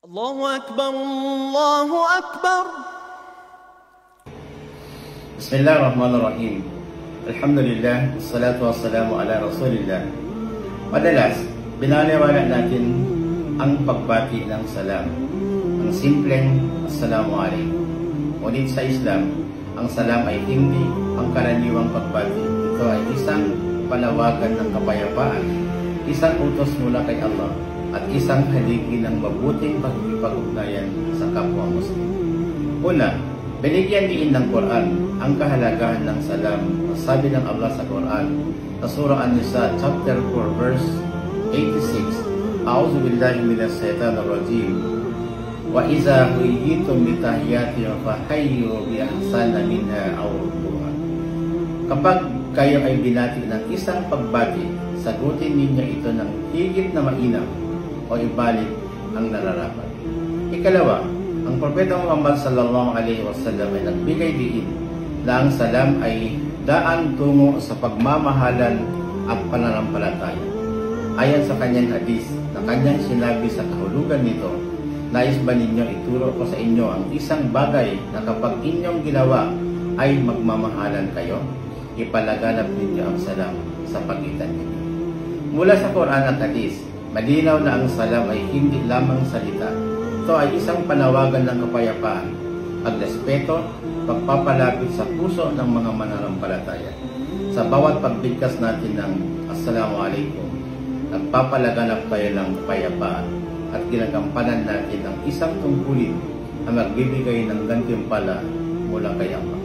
Allahu Akbar, Allahu Akbar. Bismillahirrahmanirrahim. Alhamdulillah, wassalatu wassalamu ala Rasulillah. Madalas, binaliwala natin ang pagbati ng salam. Ang simpleng Assalamu alaikum. Ngunit sa Islam, ang salam ay hindi ang karaniwang pagbati. Ito ay isang panawagan ng kapayapaan, isang utos mula kay Allah, at isang haligi ng mabuting pagkikipag-ugnayan sa kapwa Muslim. Una, binigyan din ng Quran ang kahalagahan ng salam. Sabi ng Allah sa Quran, sa Surah An-Nisa, chapter 4, verse 86, A'udhu billahi minas shaitanir rajim. Wa iza huyitum bitahiyati fahayyu bi ahsana minha aw rudduha. Kapag kayo ay binati ng isang pagbati, sagutin ninyo ito ng higit na mainam o ibalik ang nararapat. Ikalawa, ang Propeta Muhammad sallallahu alaihi wasallam ay nagbigay diin na ang salam ay daan tungo sa pagmamahalan at pananampalataya. Ayon sa kanyang hadis na kanyang sinabi sa kahulugan nito, nais ba ninyo ituro ko sa inyo ang isang bagay na kapag inyong ginawa ay magmamahalan kayo? Ipalaganap ninyo ang salam sa pagitan ninyo. Mula sa Quran at hadis, malinaw na ang salam ay hindi lamang salita. Ito ay isang panawagan ng kapayapaan, pagrespeto, pagpapalapit sa puso ng mga mananampalataya. Sa bawat pagbigkas natin ng Assalamu alaikum, nagpapalaganap tayo ng kapayapaan at ginagampanan natin ang isang tungkulin na magbibigay ng gantimpala mula kay Allah.